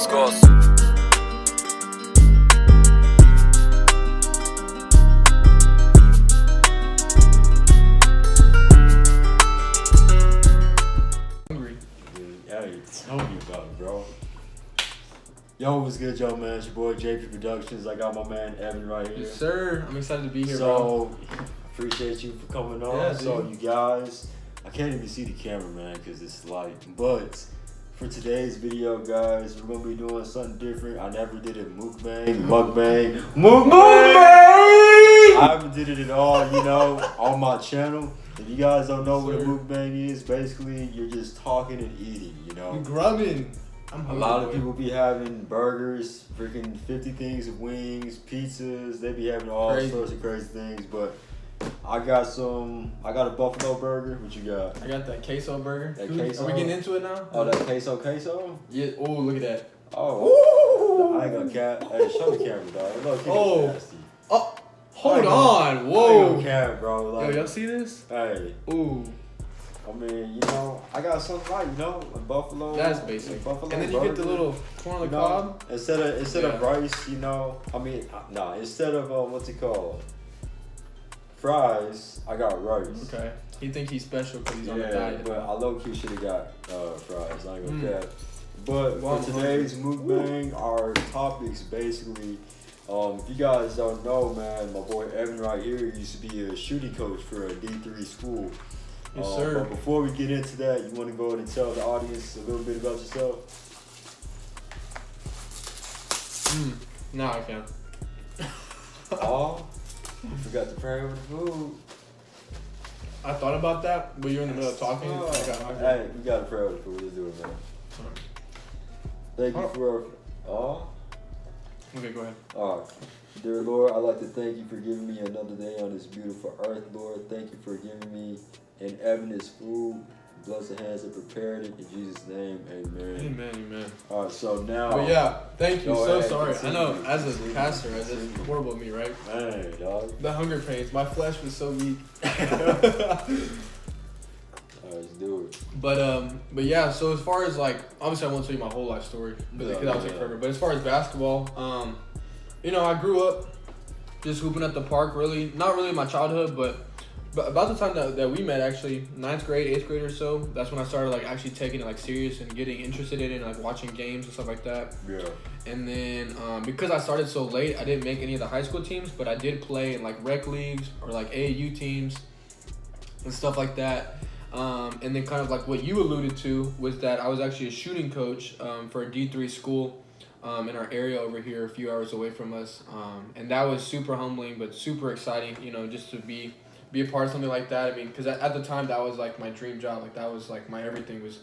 goes. Hey, tell me about it, bro. Yo, what's good, yo, man? It's your boy JP Productions. I got my man Evan right here. Yes, sir. I'm excited to be here, bro. So, appreciate you for coming on. Yeah, so, dude. you guys, I can't even see the camera, man, because it's light. But for today's video, guys, we're gonna be doing something different. I never did it mukbang. I haven't did it at all, on my channel. If you guys don't know what a mukbang is, basically you're just talking and eating, I'm grubbing. I'm A hungry, lot of boy. people be having burgers, freaking 50 things of wings, pizzas. They be having all sorts of crazy things. But I got a buffalo burger. What you got? I got that queso burger. That Dude, queso? Are we getting into it now? Oh, that queso? Yeah. Oh, look at that. Oh. I ain't gonna cap. Hey, show the camera, dog. Look, Oh. nasty. Oh, hold on. I ain't Whoa. gonna cap, bro. Yo, Like, y'all see this? hey. Ooh. I mean, I got something like, a buffalo. That's basic. Buffalo And then you get the burger. little corn on the cob. Instead of rice, instead of what's it called? Fries, I got rice. Okay. He think he's special because he's on the diet. But I low-key should have got fries. I ain't gonna cap. But Well, for today's mukbang, our topics basically, if you guys don't know, man, my boy Evan right here used to be a shooting coach for a D3 school. Yes, sir. But before we get into that, you want to go ahead and tell the audience a little bit about yourself? Nah, I can't. Oh, you forgot to pray over the food. I thought about that, but you're in the middle of talking. I got hungry. Hey, we got to pray over the food. Let's do it, man. Thank you for... Okay, go ahead. All right. Dear Lord, I'd like to thank you for giving me another day on this beautiful earth, Lord. Thank you for giving me and Evan this food. Bless the hands that prepared it. In Jesus' name, amen. Amen. All right, so now... But yeah, thank you. Go So ahead, sorry. continue. I know, as a Continue. pastor, it's Continue. horrible of me, right? Man, dog. The hunger pains. My flesh was so weak. All right, let's do it. But yeah. So as far as like, obviously I won't tell you my whole life story because that would take forever. But as far as basketball, I grew up just hooping at the park. Really, not really in my childhood, but about the time that we met, actually, 9th grade, 8th grade or so. That's when I started like actually taking it like serious and getting interested in it, and like watching games and stuff like that. Yeah. And then because I started so late, I didn't make any of the high school teams, but I did play in like rec leagues or like AAU teams and stuff like that. And then kind of like what you alluded to was that I was actually a shooting coach for a D3 school in our area over here, a few hours away from us. And that was super humbling, but super exciting, just to be a part of something like that. I mean, because at the time that was like my dream job. Like that was like my everything was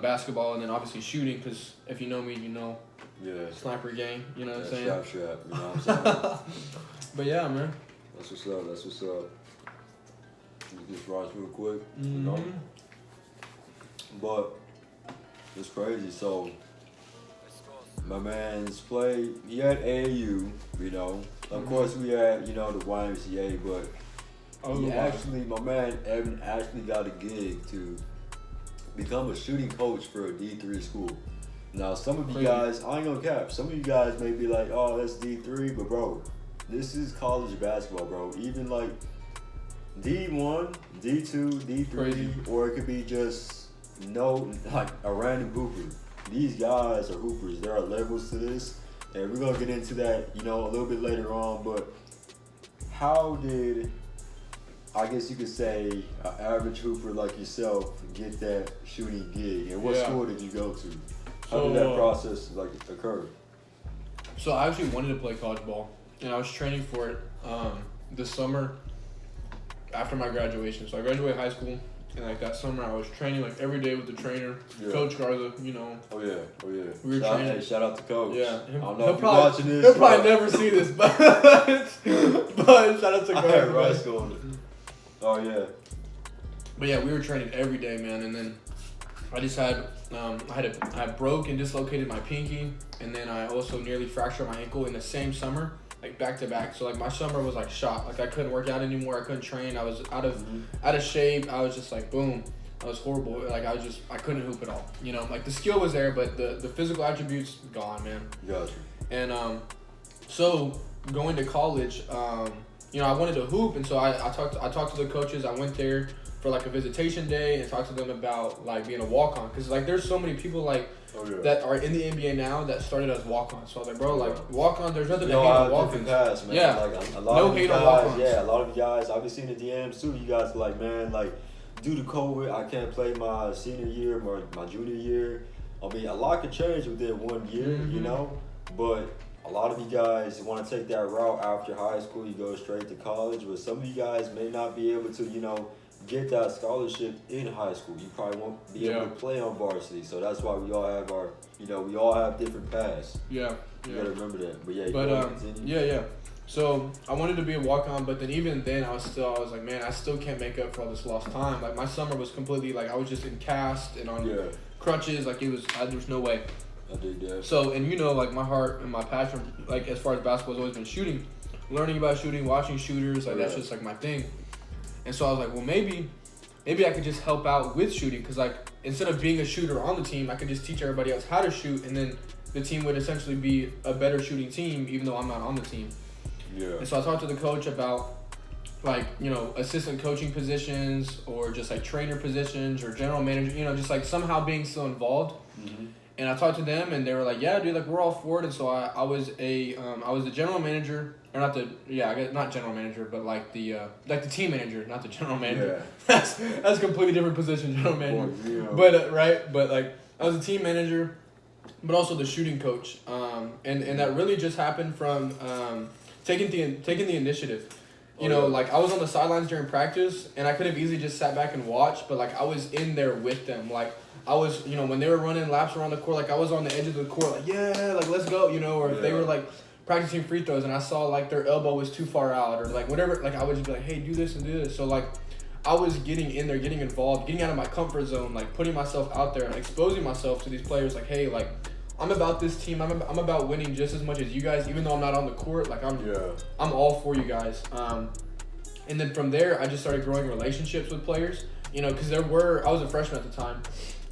basketball, and then obviously shooting, because if you know me, Yeah. sniper gang, you know what I'm saying? Strap, you know what I'm saying? But yeah, man. That's what's up. Let me just rise real quick, But it's crazy. So my man's played. He had AAU, Of course, we had, the YMCA, but my man Evan actually got a gig to become a shooting coach for a D3 school. Now, some of you guys, I ain't gonna cap, some of you guys may be like, oh, that's D3, but bro, this is college basketball, bro. Even like D1, D2, D3, Crazy. or it could be just a random hooper. These guys are hoopers. There are levels to this, and we're gonna get into that, a little bit later on. But how did, I guess you could say, an average hooper like yourself get that shooting gig, and what school did you go to? How did that process occur? So I actually wanted to play college ball, and I was training for it this summer after my graduation. So I graduated high school, and like that summer I was training like every day with the trainer, Coach Garza. Oh yeah. We were training. Hey, shout out to Coach. Yeah, I don't know if you're watching this. He'll probably never see this, but shout out to Garza. Right school. Oh yeah. But yeah, we were training every day, man, and then I just had I broke and dislocated my pinky, and then I also nearly fractured my ankle in the same summer, like back to back. So like my summer was like shot. Like I couldn't work out anymore. I couldn't train. I was out of shape. I was just like boom. I was horrible. Like I couldn't hoop at all. You know, like the skill was there, but the physical attributes gone, man. Gotcha. And so going to college, you know, I wanted to hoop, and so I talked to the coaches. I went there for like a visitation day and talked to them about like being a walk-on, because like there's so many people like that are in the NBA now that started as walk-ons. So I was like, bro, like walk-on, there's nothing to hate on walk-ons. Pass, man. Yeah, like a lot no of hate guys, on walk-ons. Yeah, a lot of you guys. I've been seeing the DMs too. You guys are like, man, like due to COVID, I can't play my senior year or my junior year. I mean, a lot could change within 1 year, you know, but a lot of you guys want to take that route after high school. You go straight to college, but some of you guys may not be able to, you know, get that scholarship in high school. You probably won't be able to play on varsity. So that's why we all have our, you know, we all have different paths. Yeah. You gotta remember that. But yeah, yeah. So I wanted to be a walk-on, but then even then I was like, man, I still can't make up for all this lost time. Like my summer was completely like I was just in cast and on crutches. Like there was no way. I did that. So, and you know, like my heart and my passion, like as far as basketball has always been shooting, learning about shooting, watching shooters, like that's just like my thing. And so I was like, well, maybe I could just help out with shooting, because like instead of being a shooter on the team, I could just teach everybody else how to shoot, and then the team would essentially be a better shooting team, even though I'm not on the team. Yeah. And so I talked to the coach about like, you know, assistant coaching positions or just like trainer positions or general manager, you know, just like somehow being still involved. Mm-hmm. And I talked to them, and they were like, yeah, dude, like we're all for it. And so I was the general manager, or not not general manager, but like the team manager, not the general manager. Yeah. That's a completely different position, general manager. Boy, yeah. But like I was a team manager, but also the shooting coach. And that really just happened from taking the initiative. You know, like I was on the sidelines during practice, and I could have easily just sat back and watched, but like I was in there with them. Like I was, you know, when they were running laps around the court, like I was on the edge of the court, like, yeah, like let's go, you know, or if they were like practicing free throws and I saw like their elbow was too far out or like whatever, like I would just be like, hey, do this and do this. So like I was getting in there, getting involved, getting out of my comfort zone, like putting myself out there and exposing myself to these players, like, hey, like I'm about this team. I'm about winning just as much as you guys, even though I'm not on the court. Like I'm all for you guys. And then from there, I just started growing relationships with players. You know, because I was a freshman at the time,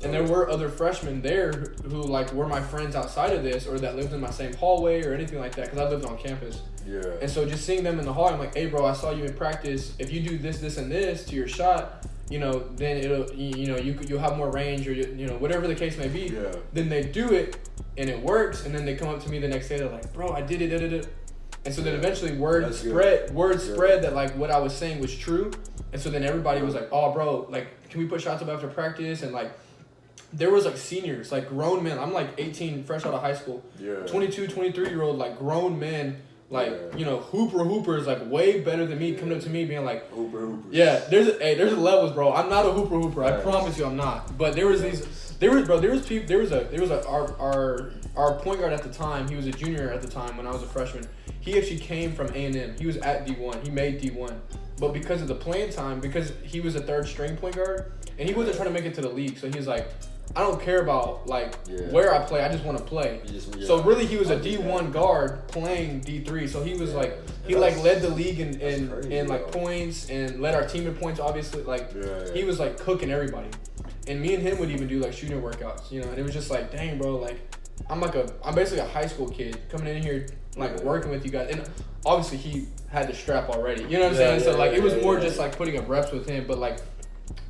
and there were other freshmen there who like were my friends outside of this, or that lived in my same hallway or anything like that, because I lived on campus. Yeah. And so just seeing them in the hall, I'm like, hey, bro, I saw you in practice. If you do this, this, and this to your shot, you know, then you'll have more range, or you know, whatever the case may be. Yeah. Then they do it, and it works, and then they come up to me the next day. They're like, bro, I did it. And so then eventually word spread that like what I was saying was true. And so then everybody was like, oh, bro, like, can we put shots up after practice? And like, there was like seniors, like grown men. I'm like 18, fresh out of high school. Yeah. 22, 23-year-old, like grown men, like, you know, hoopers, like way better than me, coming up to me being like, hoopers. Yeah, there's levels, bro. I'm not a hooper. I promise you I'm not. But our point guard at the time, he was a junior at the time when I was a freshman. He actually came from A&M. He was at D1. He made D1. But because of the playing time, because he was a third string point guard, and he wasn't trying to make it to the league, so he's like, I don't care about where I play. I just want to play. So really, he was a D1 guard playing D3. So he was he led the league in like points and led our team in points. Obviously, he was like cooking everybody. And me and him would even do like shooting workouts, you know. And it was just like, dang, bro, like I'm basically a high school kid coming in here working with you guys. And obviously he had the strap already, you know what I'm saying? So it was more just like putting up reps with him. But like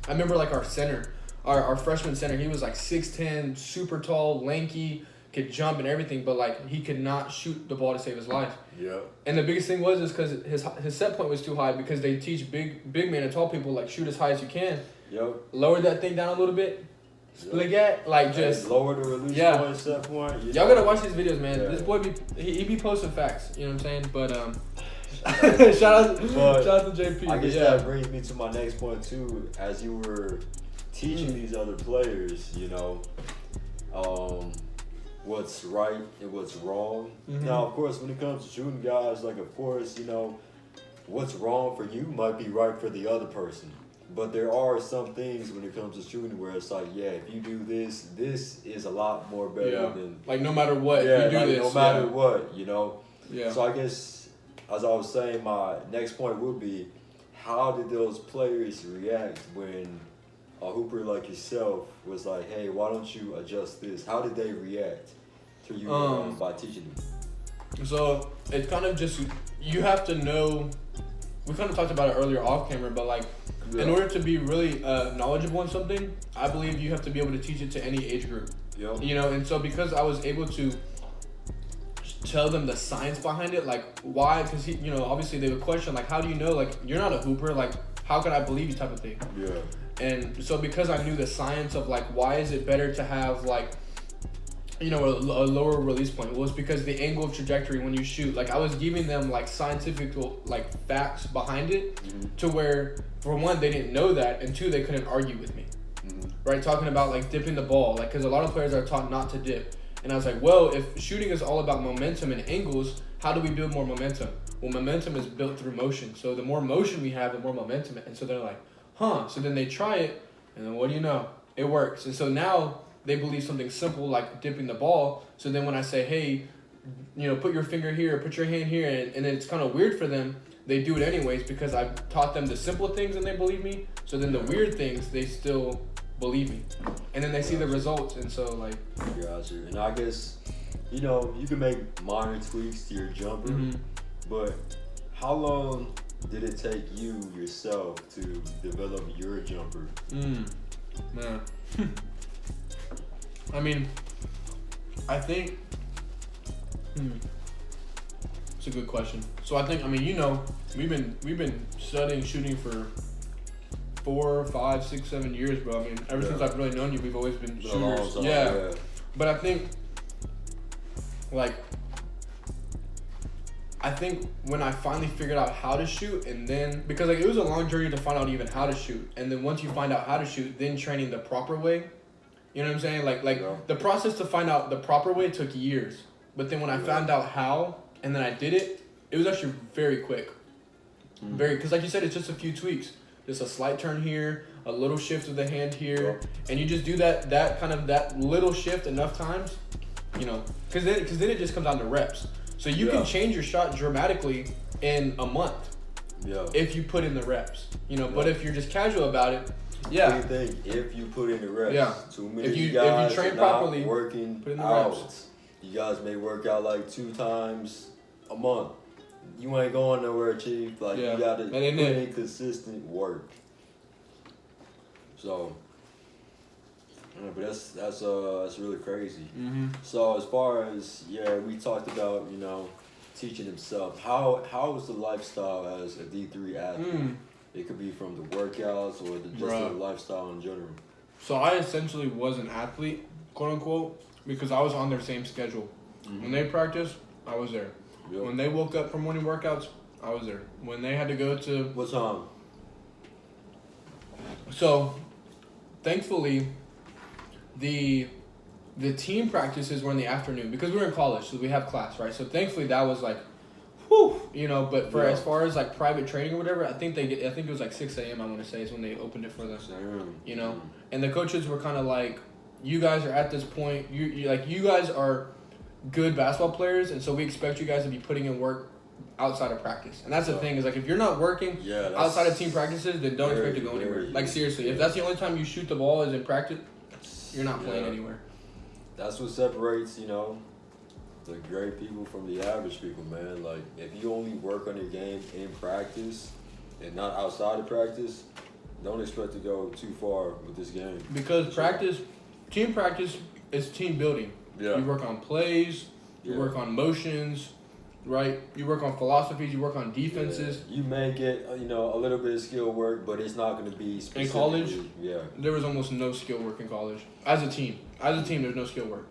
I remember like our center. Our freshman center, he was like 6'10", super tall, lanky, could jump and everything, but like he could not shoot the ball to save his life. Yeah. And the biggest thing was because his set point was too high, because they teach big men and tall people like shoot as high as you can. Yep. Lower that thing down a little bit. Split at just lower the release point, set point. Y'all gotta watch these videos, man. Yeah. This boy he be posting facts. You know what I'm saying? But shout out to JP. I guess that brings me to my next point too. As you were teaching these other players, you know, what's right and what's wrong. Mm-hmm. Now, of course, when it comes to shooting guys, like, of course, you know, what's wrong for you might be right for the other person. But there are some things when it comes to shooting where it's like, yeah, if you do this, this is a lot more better than... Like, no matter what, you do this. No matter what, you know? Yeah. So I guess, as I was saying, my next point would be, how did those players react when... a hooper like yourself was like, hey, why don't you adjust this? How did they react to you by teaching them? So it's kind of just, you have to know, we kind of talked about it earlier off camera, but like, in order to be really knowledgeable in something, I believe you have to be able to teach it to any age group. Yep. You know, and so because I was able to tell them the science behind it, like why, because you know, obviously they would question like, how do you know, like you're not a hooper, like how can I believe you type of thing. Yeah. And so because I knew the science of like why is it better to have like, you know, a lower release point, well, it's because the angle of trajectory when you shoot, like I was giving them like scientific like facts behind it, to where for one they didn't know that, and two they couldn't argue with me. Right, talking about like dipping the ball, like because a lot of players are taught not to dip, and I was like, well, if shooting is all about momentum and angles, how do we build more momentum? Well, momentum is built through motion, so the more motion we have, the more momentum. And so they're like, huh? So then they try it, and then what do you know? It works. And so now they believe something simple like dipping the ball. So then when I say, hey, you know, put your finger here, put your hand here, and it's kind of weird for them, they do it anyways because I've taught them the simple things and they believe me. So then the weird things, they still believe me, and then they see the results, and so like. Gotcha. And I guess, you know, you can make minor tweaks to your jumper, but how long did it take you yourself to develop your jumper? Man. I mean, I think. It's a good question. So I think, I mean, you know, we've been studying shooting for 4, 5, 6, 7 years, bro. I mean, ever since I've really known you, we've always been shooters. Yeah. But I think, like, when I finally figured out how to shoot, and then, because like it was a long journey to find out even how to shoot, and then once you find out how to shoot, then training the proper way. You know what I'm saying? Like the process to find out the proper way took years. But then when I found out how, and then I did it, it was actually very quick. Because like you said, it's just a few tweaks. Just a slight turn here, a little shift of the hand here, and you just do that little shift enough times, you know, because then it just comes down to reps. So you can change your shot dramatically in a month, if you put in the reps, you know. But if you're just casual about it, What do you think? If you put in the reps, too many if you guys train are properly, not working put in the out. reps. You guys may work out like 2 times a month. You ain't going nowhere, Chief. Like you gotta put in consistent work. So, but that's really crazy. So as far as we talked about, you know, teaching himself. How is the lifestyle as a D3 athlete? It could be from the workouts or just the lifestyle in general. So I essentially was an athlete, quote unquote, because I was on their same schedule. When they practiced, I was there. When they woke up for morning workouts, I was there. When they had to go to... What time? So, thankfully, the team practices were in the afternoon because we were in college, so we have class, right? So thankfully that was like, whew, you know. But for as far as like private training or whatever, I think it was like 6 a.m. I want to say is when they opened it for them. You know, and the coaches were kind of like, you guys are at this point, you guys are good basketball players, and so we expect you guys to be putting in work outside of practice. And that's the thing, is like if you're not working outside of team practices, then don't expect to go anywhere. Like seriously, if that's the only time you shoot the ball is in practice, you're not playing anywhere. That's what separates, you know, the great people from the average people, man. Like if you only work on your game in practice and not outside of practice, don't expect to go too far with this game. Because team practice is team building. You work on plays, you work on motions, right? You work on philosophies, you work on defenses. You may get, you know, a little bit of skill work, but it's not going to be specific. In college, there was almost no skill work in college. As a team, there's no skill work.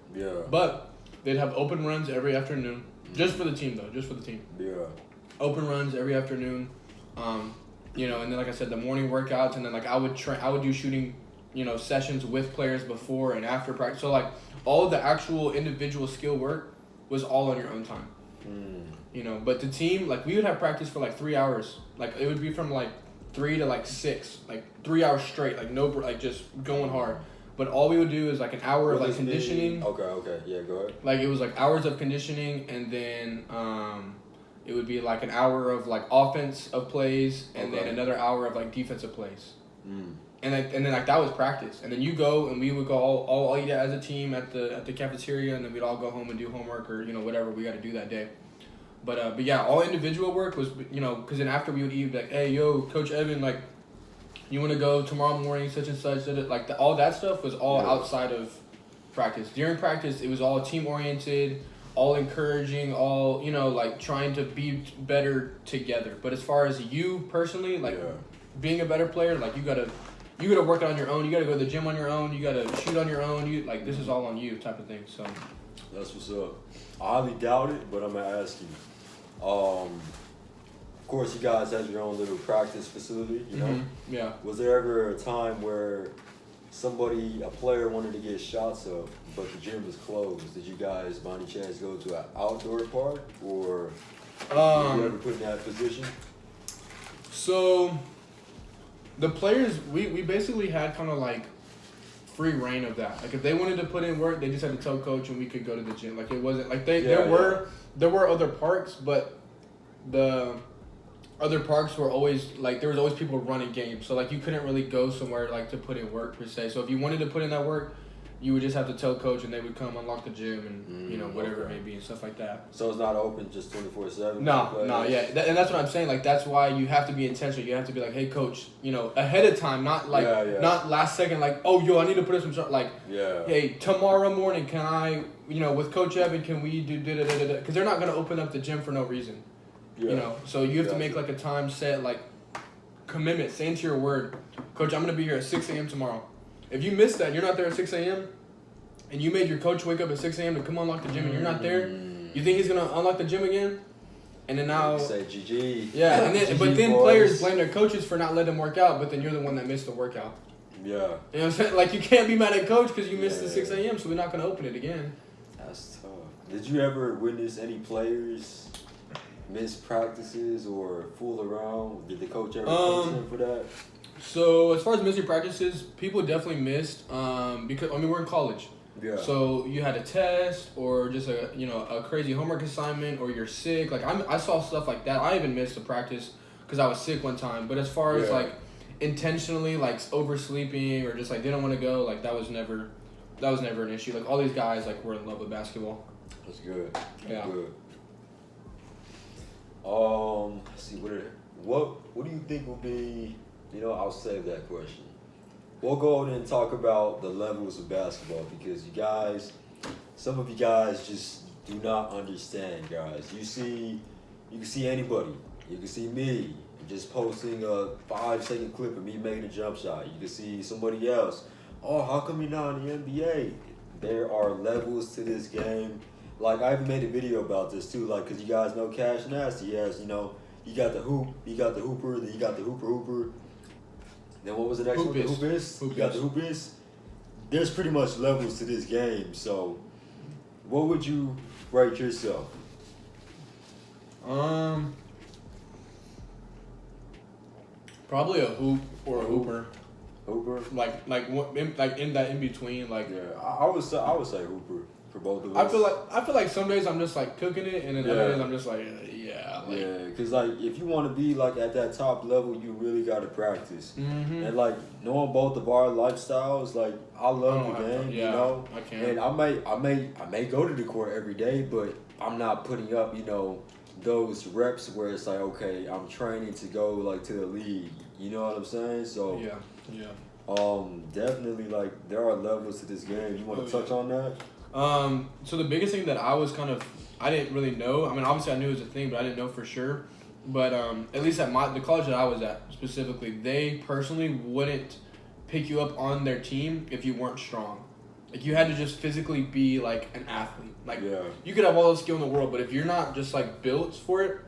But they'd have open runs every afternoon, just for the team though, just for the team. Open runs every afternoon, you know, and then like I said, the morning workouts, and then like I would do shooting, you know, sessions with players before and after practice. So like all of the actual individual skill work was all on your own time. You know, but the team, like we would have practice for like 3 hours. Like it would be from like 3 to like 6, like 3 hours straight, like no, like just going hard. But all we would do is like an hour of like conditioning. Okay, yeah, go ahead. Like it was like hours of conditioning, and then it would be like an hour of like offense of plays, and then another hour of like defensive plays. then like that was practice, and then you go and we would go all eat as a team at the cafeteria, and then we'd all go home and do homework or whatever we got to do that day. But yeah, all individual work was because then after we would eat like, hey yo, Coach Evan, like you want to go tomorrow morning such and such, like all that stuff was all outside of practice. During practice it was all team oriented, all encouraging, all like trying to be better together. But as far as you personally, like being a better player, like you gotta work on your own. You gotta go to the gym on your own. You gotta shoot on your own. This is all on you, type of thing. So that's what's up. I highly doubt it, but I'm gonna ask you. Of course, you guys have your own little practice facility. You know. Mm-hmm. Yeah. Was there ever a time where a player wanted to get shots up, but the gym was closed? Did you guys, by any chance, go to an outdoor park, or did you ever put in that position? So, the players, we basically had kind of like free reign of that. Like if they wanted to put in work, they just had to tell coach, and we could go to the gym. Like it wasn't like there were other parks, but the other parks were always like there was always people running games. So like you couldn't really go somewhere like to put in work per se. So if you wanted to put in that work, you would just have to tell coach, and they would come unlock the gym and whatever it may be and stuff like that. So it's not open just 24/7. No, yeah, and that's what I'm saying. Like that's why you have to be intentional. You have to be like, hey, coach, ahead of time, not like not last second. Like, oh, yo, I need to put in some stuff. Like, hey, tomorrow morning, can I, with Coach Evan, can we do da-da-da-da-da? Because they're not gonna open up the gym for no reason. So you have to make like a time set, like commitment, saying to your word, coach, I'm gonna be here at 6 a.m. tomorrow. If you miss that, you're not there at 6 a.m., and you made your coach wake up at 6 a.m. to come unlock the gym, and you're not there, you think he's going to unlock the gym again? And then now... Say GG. Yeah, and then, but then players blame their coaches for not letting them work out, but then you're the one that missed the workout. Yeah. You know what I'm saying? Like, you can't be mad at coach because you missed the 6 a.m., so we're not going to open it again. That's tough. Did you ever witness any players miss practices or fool around? Did the coach ever punish them for that? So as far as missing practices, people definitely missed because we're in college. Yeah. So you had a test or just a crazy homework assignment, or you're sick. Like I saw stuff like that. I even missed a practice because I was sick one time. But as far as like intentionally like oversleeping or just like didn't want to go, like that was never an issue. Like all these guys like were in love with basketball. That's good. Yeah. Good. Let's see, what do you think will be? I'll save that question. We'll go on and talk about the levels of basketball, because some of you guys just do not understand, guys. You can see anybody. You can see me just posting a 5-second clip of me making a jump shot. You can see somebody else. Oh, how come you're not in the NBA? There are levels to this game. Like, I even made a video about this too, like, because you guys know Cash Nasty. He has, you got the hoop, you got the hooper, then you got the hooper. Then what was the next one? The hoopist. You got the hoopist. There's pretty much levels to this game. So, what would you rate yourself? Probably a hoop or a hooper. Hooper. Like in that in between. Like I would say hooper for both of us. I feel like some days I'm just like cooking it, and then other days I'm just like because like if you want to be like at that top level, you really got to practice. Mm-hmm. And like knowing both of our lifestyles, like I love the game, I can. And I may go to the court every day, but I'm not putting up, those reps where it's like, okay, I'm training to go like to the league. You know what I'm saying? So definitely like there are levels to this game. You want to touch on that? So the biggest thing that I didn't really know. I mean, obviously I knew it was a thing, but I didn't know for sure. But at least at the college that I was at specifically, they personally wouldn't pick you up on their team if you weren't strong. Like you had to just physically be like an athlete. Like you could have all the skill in the world, but if you're not just like built for it,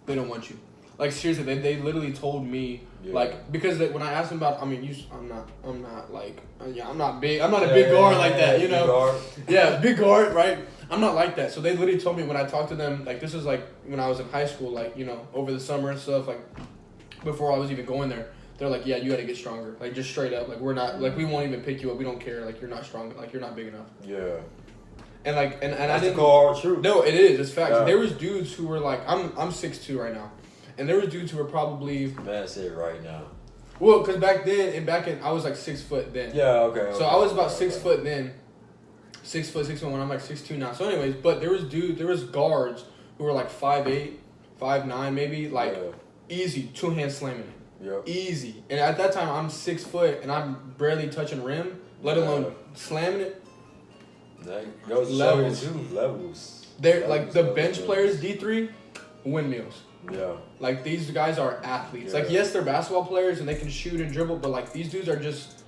they don't want you. Like seriously, they literally told me like because when I asked them about, I'm not big. I'm not a big guard like that, Big guard. Yeah, big guard, right? I'm not like that. So they literally told me when I talked to them, like this is like when I was in high school, like over the summer and stuff, like before I was even going there. They're like, yeah, you got to get stronger. Like just straight up, like we're not, like we won't even pick you up. We don't care. Like you're not strong. Like you're not big enough. Yeah. And like and I didn't call hard truth. No, it is. It's fact. Yeah. There was dudes who were like, I'm 6'2" right now. And there was dudes who were probably... Man, say it right now. Well, because back in I was like 6 foot then. Yeah, okay. So I was about 6 foot then. 6 foot, 6'1", I'm like 6'2" now. So anyways, but there was guards who were like 5'8", 5'9", maybe, like easy, 2-hand slamming it. Yep. Easy. And at that time I'm 6 foot and I'm barely touching rim, let alone slamming it. That goes levels. Levels. They're like the bench players, D3, windmills. Yeah. Like these guys are athletes. Yeah. Like yes, they're basketball players and they can shoot and dribble, but like these dudes are just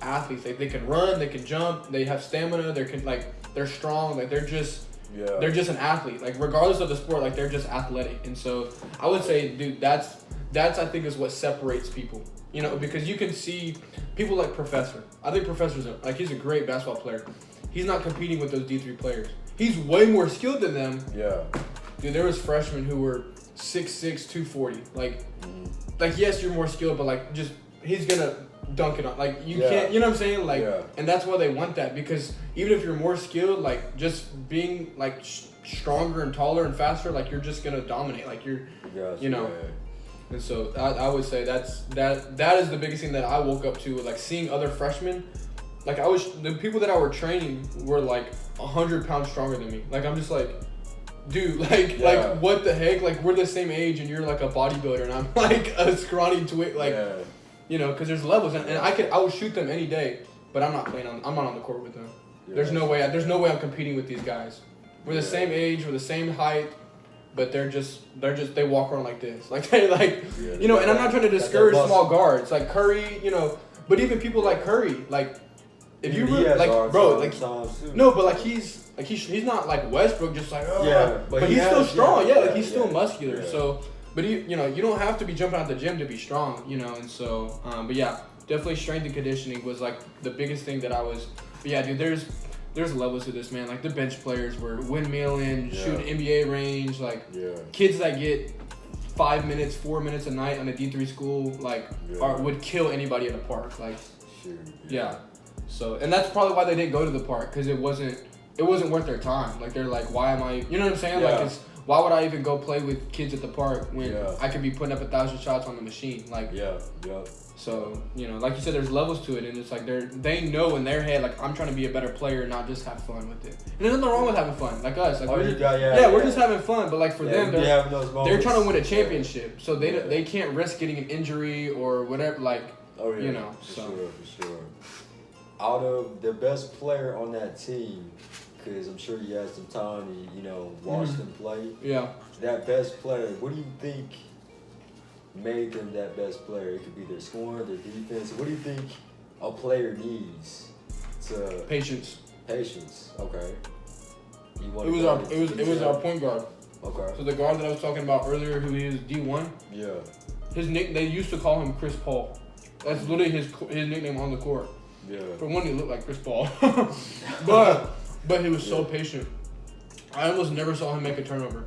athletes. Like they can run, they can jump, they have stamina, they're strong, like they're just an athlete. Like regardless of the sport, like they're just athletic. And so I would say, dude, that's I think is what separates people. You know, because you can see people like Professor. I think he's a great basketball player. He's not competing with those D3 players. He's way more skilled than them. Yeah. Dude, there was freshmen who were 6'6", 240. Like yes, you're more skilled, but like just he's gonna dunk it on. Like you can't, you know what I'm saying? Like, and that's why they want that, because even if you're more skilled, like just being like stronger and taller and faster, like you're just gonna dominate. Like you're, you know. Yeah. And so I would say that is the biggest thing that I woke up to, like seeing other freshmen. Like the people that I were training were like 100 pounds stronger than me. Like I'm just like, dude, like what the heck? Like we're the same age and you're like a bodybuilder and I'm like a scrawny twig. Like, you know, because there's levels and I would shoot them any day, but I'm not on the court with them. Yeah. There's no way I'm competing with these guys. We're the same age, we're the same height. But they walk around like this, like they like, you know. And I'm not trying to discourage small guards like Curry, you know. But even people like Curry, like if you really, like bro, like no, but like he's not like Westbrook, just like but he's still strong, like he's still muscular. Yeah. So, but you know, you don't have to be jumping out the gym to be strong, you know. And so, but yeah, definitely strength and conditioning was like the biggest thing that I was. But yeah, dude, there's levels to this, man. Like the bench players were windmilling, shooting NBA range. Like kids that get 5 minutes, 4 minutes a night on a D3 school, like would kill anybody in the park. Like, So, and that's probably why they didn't go to the park, because it wasn't worth their time. Like they're like, why am I? You know what I'm saying? Yeah. Like, why would I even go play with kids at the park when I could be putting up 1,000 shots on the machine? Like, So, you know, like you said, there's levels to it, and it's like they know in their head, like, I'm trying to be a better player, not just have fun with it. And there's nothing wrong with having fun, like us. Like we're just having fun, but like for them, they're trying to win a championship, so they can't risk getting an injury or whatever. Like, you know, for sure. Out of the best player on that team, because I'm sure you had some time to, you know, watch them play. Yeah. That best player, what do you think made them that best player? It could be their scoring, their defense. What do you think a player needs to patience? Okay. It was our point guard. Okay. So the guard that I was talking about earlier, who is D1. Yeah. They used to call him Chris Paul. That's literally his nickname on the court. Yeah. For one, he looked like Chris Paul, but he was so patient. I almost never saw him make a turnover.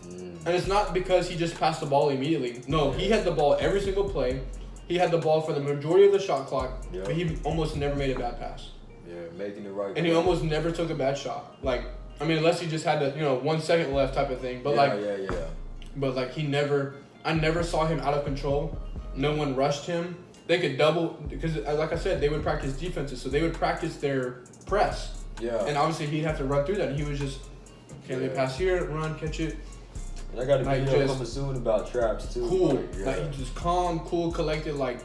And it's not because he just passed the ball immediately. No, he had the ball every single play. He had the ball for the majority of the shot clock, but he almost never made a bad pass. Yeah, making the right. And he almost never took a bad shot. Like, I mean, unless he just had the 1 second left type of thing. But But like I never saw him out of control. No one rushed him. They could double, because like I said, they would practice defenses, so they would practice their press. Yeah. And obviously he'd have to run through that, and he was just, they pass here, run, catch it. And I got a video coming soon about traps too. Cool. Like he just calm, cool, collected, like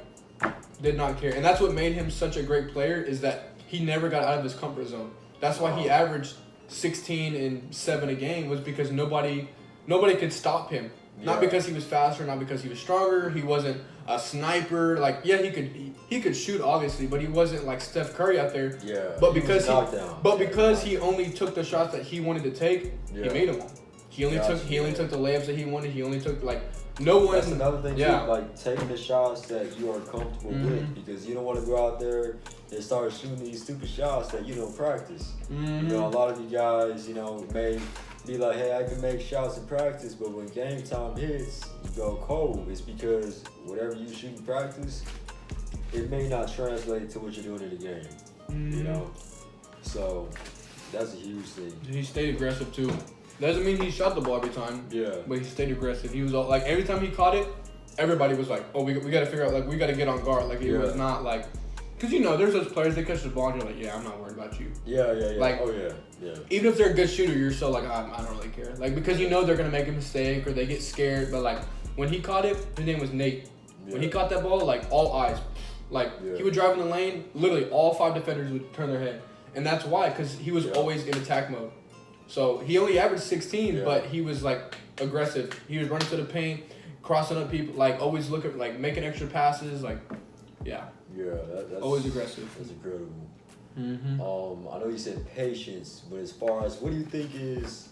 did not care. And that's what made him such a great player, is that he never got out of his comfort zone. That's why he averaged 16 and 7 a game, was because nobody could stop him. Not because he was faster, not because he was stronger. He wasn't a sniper. Like, he could shoot obviously, but he wasn't like Steph Curry out there. Yeah. But because he only took the shots that he wanted to take, he made them all. He only took the layups that he wanted. He only took no one. That's another thing too, like taking the shots that you are comfortable with, because you don't want to go out there and start shooting these stupid shots that you don't practice. You know, a lot of you guys, may be like, hey, I can make shots in practice, but when game time hits, you go cold. It's because whatever you shoot in practice, it may not translate to what you're doing in the game. You know, so that's a huge thing. He stayed aggressive too. Doesn't mean he shot the ball every time. Yeah. But he stayed aggressive. He was every time he caught it, everybody was like, oh, we got to figure out, like, we got to get on guard. Like, it was not like, because, you know, there's those players, they catch the ball and you're like, yeah, I'm not worried about you. Yeah. Like, yeah. Even if they're a good shooter, you're still like, I don't really care. Like, because you know they're going to make a mistake or they get scared. But, like, when he caught it, his name was Nate. Yeah. When he caught that ball, like, all eyes. Like, he would drive in the lane, literally all 5 defenders would turn their head. And that's why, because he was always in attack mode. So, he only averaged 16, but he was, like, aggressive. He was running to the paint, crossing up people, like, always looking, like, making extra passes, like, yeah. Yeah, that's always aggressive. That's incredible. Mm-hmm. I know you said patience, but as far as what do you think is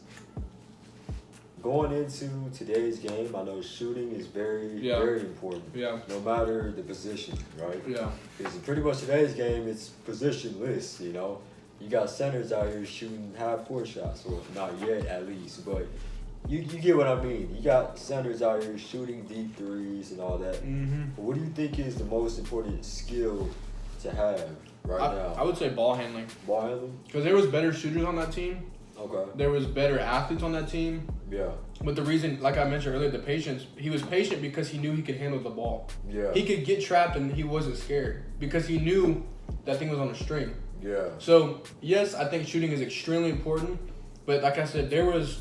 going into today's game? I know shooting is very important. Yeah. No matter the position, right? Yeah. Because pretty much today's game, it's positionless. You know, you got centers out here shooting half-court shots, or not yet at least, but. You get what I mean. You got centers out here shooting deep threes and all that. Mm-hmm. But what do you think is the most important skill to have now? I would say ball handling. Ball handling? Because there was better shooters on that team. Okay. There was better athletes on that team. Yeah. But the reason, like I mentioned earlier, the patience, he was patient because he knew he could handle the ball. Yeah. He could get trapped and he wasn't scared because he knew that thing was on a string. Yeah. So, yes, I think shooting is extremely important. But like I said, there was...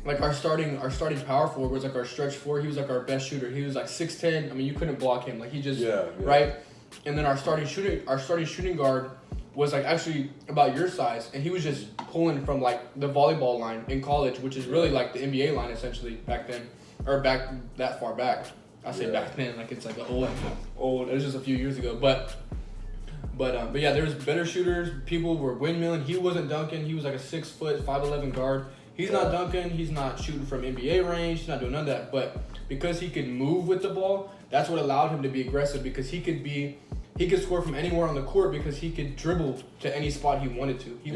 Like our starting power forward was like our stretch four. He was like our best shooter. He was like 6'10". I mean, you couldn't block him. Like he just right. And then our starting shooting guard was like actually about your size, and he was just pulling from like the volleyball line in college, which is really like the NBA line essentially back then, or back that far back. I say back then like it's like old. It was just a few years ago, but yeah, there was better shooters. People were windmilling. He wasn't dunking. He was like a 6 foot 5'11" guard. He's not dunking. He's not shooting from NBA range. He's not doing none of that. But because he could move with the ball, that's what allowed him to be aggressive. Because he could score from anywhere on the court because he could dribble to any spot he wanted to. He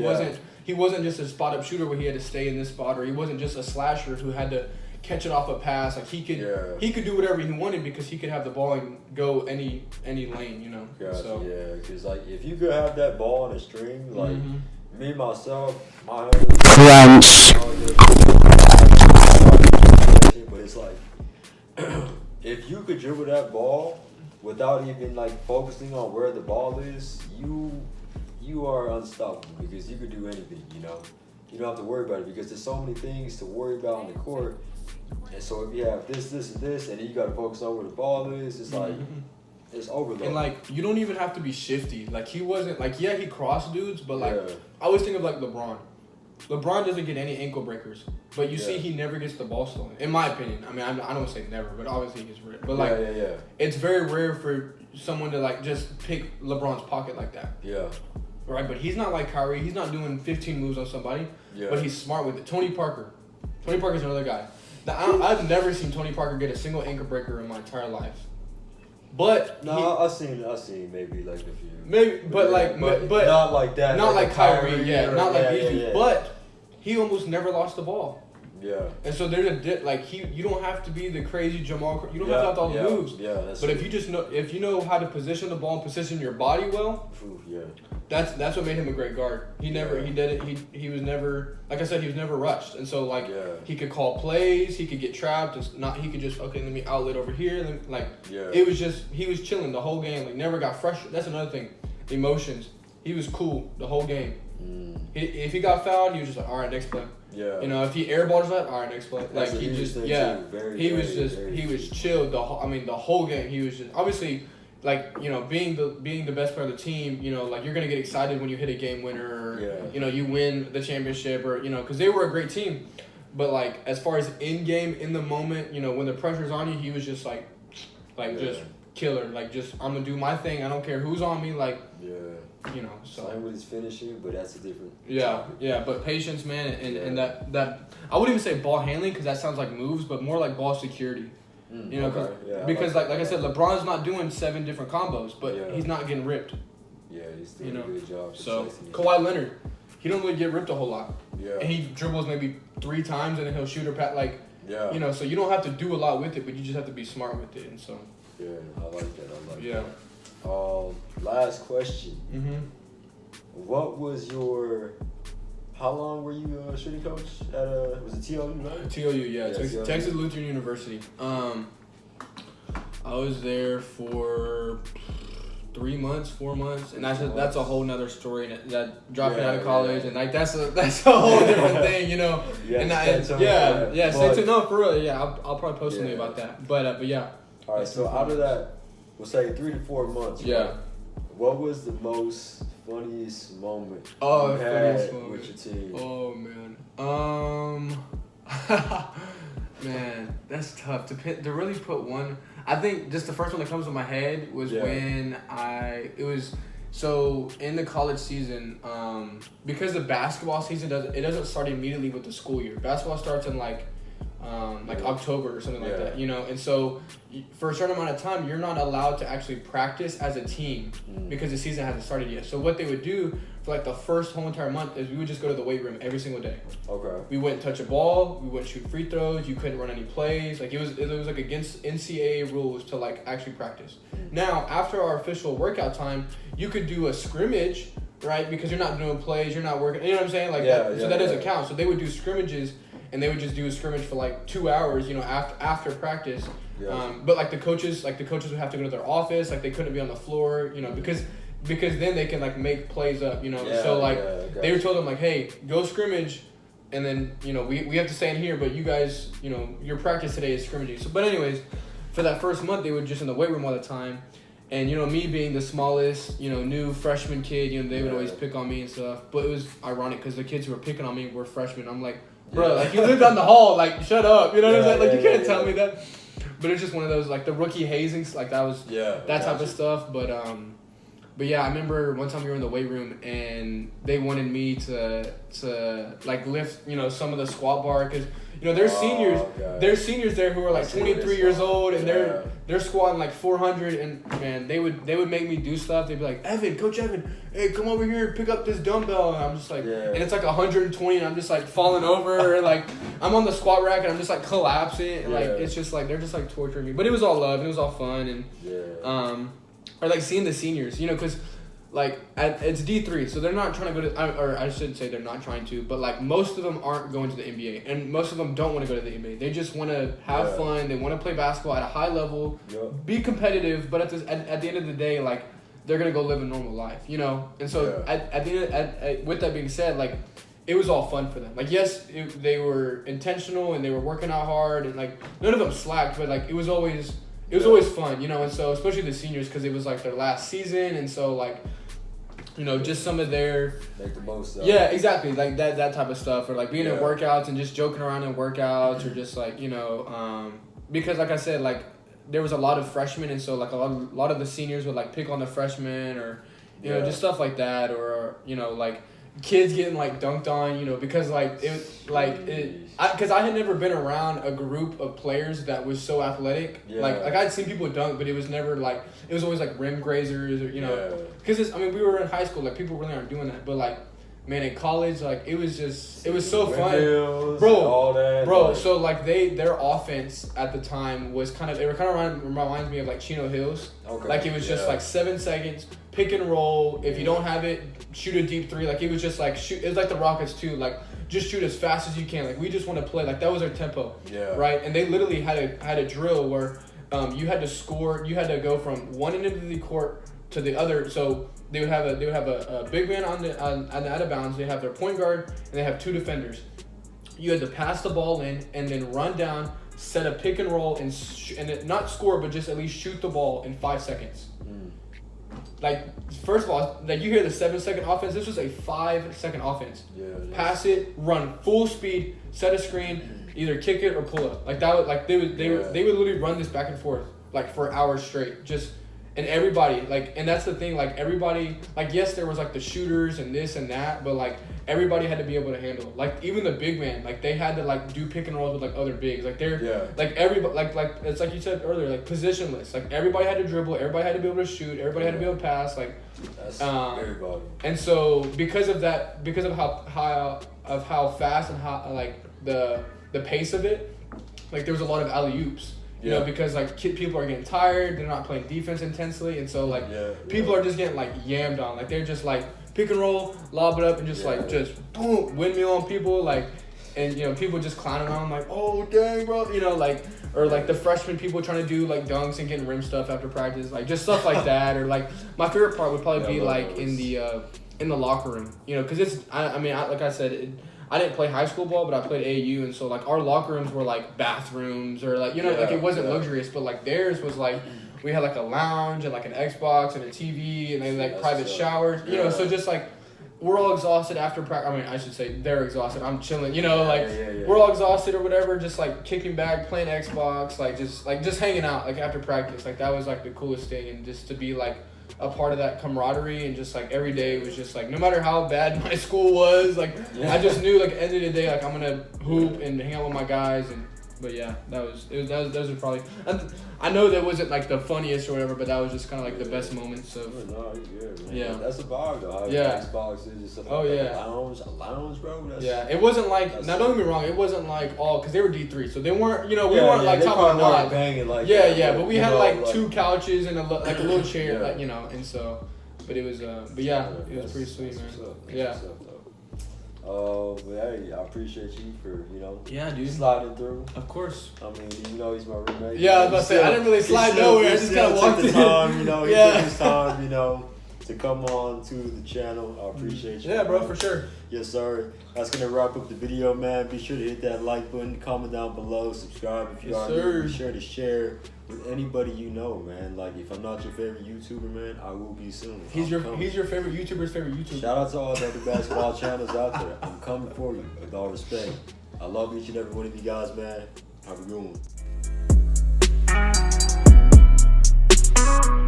wasn't just a spot up shooter where he had to stay in this spot, or he wasn't just a slasher who had to catch it off a pass. Like he could do whatever he wanted because he could have the ball and go any lane. You know. Gotcha. So because like if you could have that ball on a string, like. Mm-hmm. Me, myself, my crunch. But it's like, if you could dribble that ball without even like focusing on where the ball is, you are unstoppable because you could do anything, you know. You don't have to worry about it because there's so many things to worry about on the court. And so if you have this, and then you got to focus on where the ball is, it's like... It's overload. And, like, you don't even have to be shifty. Like, he wasn't... Like, yeah, he crossed dudes, but, like... I always think of, like, LeBron. LeBron doesn't get any ankle breakers. But you see he never gets the ball stolen. In my opinion. I mean, I don't say never, but obviously he gets ripped. But, like, it's very rare for someone to, like, just pick LeBron's pocket like that. Yeah. Right? But he's not like Kyrie. He's not doing 15 moves on somebody. Yeah. But he's smart with it. Tony Parker's another guy. Now, I've never seen Tony Parker get a single ankle breaker in my entire life. But I've seen maybe like a few. Maybe, but not like that. Not like Kyrie, not like these dudes. But he almost never lost the ball. Yeah. And so there's you don't have to be the crazy Jamal. You don't have to have all the moves. Yeah, that's But true. if you know how to position the ball and position your body well. Yeah. That's what made him a great guard. He did it. He was never, like I said, he was never rushed, and so he could call plays. He could get trapped. He could just let me outlet over here. It was just he was chilling the whole game. Like never got frustrated. That's another thing. Emotions. He was cool the whole game. If he got fouled, he was just like, all right, next play. Yeah. You know, if he airballed, like, all right, next play. Like he just he was chilled the whole game. He was just obviously. Like, you know, being the best player of the team, you know, like you're gonna get excited when you hit a game winner, or you know, you win the championship, or you know, because they were a great team. But like as far as in game, in the moment, you know, when the pressure's on you, he was just just killer. Like just I'm gonna do my thing. I don't care who's on me. Like you know. So same with his finishing, but that's a different. Topic. But patience, man, and that I wouldn't even say ball handling because that sounds like moves, but more like ball security. You know, because like I said, LeBron's not doing 7 different combos, but he's not getting ripped. Yeah, he's doing a good job. So Kawhi Leonard, he don't really get ripped a whole lot. Yeah. And he dribbles maybe 3 times and then he'll shoot or pat you know. So you don't have to do a lot with it, but you just have to be smart with it. And so. Yeah, I like that. Last question. What was your? How long were you a shooting coach at was it TOU, right? TOU, Texas Lutheran University. I was there for 3 months, 4 months, and that's a whole nother story. And that dropping out of college and like that's a whole different thing, you know. Yeah, stay tuned. No, for real. Yeah, I'll probably post something about that. But yeah. All right. So out of that, we'll say 3 to 4 months. Yeah. Right? What was the most funniest moment you had with your team? Oh man. Man, that's tough to really put one. I think just the first one that comes to my head was when so in the college season, because the basketball season doesn't start immediately with the school year. Basketball starts in like October or something like that, you know. And so for a certain amount of time, you're not allowed to actually practice as a team because the season hasn't started yet. So what they would do for like the first whole entire month is we would just go to the weight room every single day. Okay. We wouldn't touch a ball. We wouldn't shoot free throws. You couldn't run any plays. Like it was like against NCAA rules to like actually practice. Now after our official workout time, you could do a scrimmage, right? Because you're not doing plays, you're not working. You know what I'm saying? Like so that doesn't count. So they would do scrimmages. And they would just do a scrimmage for like 2 hours, you know, after practice. Yeah. But like the coaches would have to go to their office, like they couldn't be on the floor, you know, because then they can like make plays up, you know. So like they were told them like, hey, go scrimmage, and then you know we have to stay in here, but you guys, you know, your practice today is scrimmaging. So but anyways, for that first month they were just in the weight room all the time. And, you know, me being the smallest, you know, new freshman kid, you know, they would always pick on me and stuff. But it was ironic because the kids who were picking on me were freshmen. I'm like, bro, like, you live down the hall, like, shut up. You know what I'm saying? Like, you can't tell me that. But it's just one of those, like, the rookie hazings, like, that was that type of stuff. But yeah, I remember one time we were in the weight room and they wanted me to like, lift, you know, some of the squat bar because, you know, there's seniors there who are, like, 23 years old and they're squatting, like, 400 and, man, they would make me do stuff. They'd be like, Coach Evan, hey, come over here and pick up this dumbbell. And I'm just like, and it's like 120 and I'm just like falling over and like I'm on the squat rack and I'm just like collapsing and like it's just like they're just like torturing me. But it was all love and it was all fun and or like seeing the seniors, you know, because like it's D3, so they're not trying to go to, or I shouldn't say they're not trying to, but like most of them aren't going to the NBA and most of them don't want to go to the NBA. They just want to have fun. They want to play basketball at a high level, be competitive, but at the end of the day, like they're gonna go live a normal life, you know. And so at the end, with that being said, like it was all fun for them. Like yes, they were intentional and they were working out hard and like none of them slacked, but like it was always fun, you know. And so especially the seniors because it was like their last season, and so like, you know, just some of their make the most of. Yeah, exactly, like that type of stuff, or like being in workouts and just joking around in workouts, or just like, you know, because like I said, like there was a lot of freshmen, and so like a lot of the seniors would like pick on the freshmen, or you know, just stuff like that, or you know, like kids getting like dunked on, you know, because like because I had never been around a group of players that was so athletic. Like I'd seen people dunk, but it was never like, it was always like rim grazers, or you know, because we were in high school, like people really aren't doing that, but like, man, in college, like it was so fun, bro. Like, so like their offense at the time was kind of reminds me of like Chino Hills. Like it was just like 7 seconds, pick and roll. If you don't have it, shoot a deep three. Like it was just like shoot. It was like the Rockets too. Like just shoot as fast as you can. Like we just want to play. Like that was our tempo. Right. And they literally had a drill where you had to score. You had to go from one end of the court to the other. So they would have a big man on the out of bounds. They have their point guard and they have 2 defenders. You had to pass the ball in and then run down, set a pick and roll and not score, but just at least shoot the ball in 5 seconds. Like first of all, like you hear the 7-second offense. This was a 5-second offense. Pass it, run full speed, set a screen, either kick it or pull up. Like that was like they would literally run this back and forth like for hours straight. Just. And everybody, like, and that's the thing, like, everybody, like, yes, there was, like, the shooters and this and that, but, like, everybody had to be able to handle. Like, even the big man, like, they had to, like, do pick and rolls with, like, other bigs. Like, like, everybody, like, it's like you said earlier, like, positionless. Like, everybody had to dribble, everybody had to be able to shoot, everybody had to be able to pass, like. That's everybody. And so, because of that, because of how fast and how, like, the pace of it, like, there was a lot of alley-oops. You know, because, like, people are getting tired. They're not playing defense intensely. And so, like, people are just getting, like, yammed on. Like, they're just, like, pick and roll, lob it up, and just, just, boom, windmill on people. Like, and you know, people just clowning around like, oh dang, bro, you know, like, or like the freshman people trying to do like dunks and getting rim stuff after practice, like just stuff like that. Or like my favorite part would probably be like in the locker room, you know, because it's I mean like I said. I didn't play high school ball, but I played AAU, and so like our locker rooms were like bathrooms or like, you know, like it wasn't luxurious, but like theirs was like we had like a lounge and like an Xbox and a TV and then like private showers, you know. So just like we're all exhausted after practice. I mean, I should say they're exhausted. I'm chilling, you know, like we're all exhausted or whatever, just like kicking back, playing Xbox, like just hanging out like after practice. Like that was like the coolest thing, and just to be like a part of that camaraderie, and just like every day was just like no matter how bad my school was, like I just knew like at the end of the day like I'm gonna hoop and hang out with my guys. And but yeah, those are probably, I know that wasn't like the funniest or whatever, but that was just kind of like the best moments of. No, you're good, man. Yeah, that's a vibe though. Xbox is just something a lounge, bro. It wasn't like, now don't get me wrong, it wasn't like all, because they were D3, so they weren't, you know, we weren't like top of the notch. Banging like but we had like 2 couches and a little chair, like, you know, and so, but it was, it was pretty sweet, man. But hey, I appreciate you for, you know, sliding through. Of course. I mean, you know, he's my roommate. Yeah, I was about to say, I didn't really slide nowhere. I just kind of walked in. Time, you know, he took his time, you know, to come on to the channel. I appreciate you. Yeah, bro, for sure. Yes, sir. That's going to wrap up the video, man. Be sure to hit that like button, comment down below, subscribe if you are new. Be sure to share with anybody you know, man. Like, if I'm not your favorite YouTuber, man, I will be soon. He's your favorite YouTuber's favorite YouTuber. Shout out to all the other basketball channels out there. I'm coming for you with all respect. I love each and every one of you guys, man. Have a good one.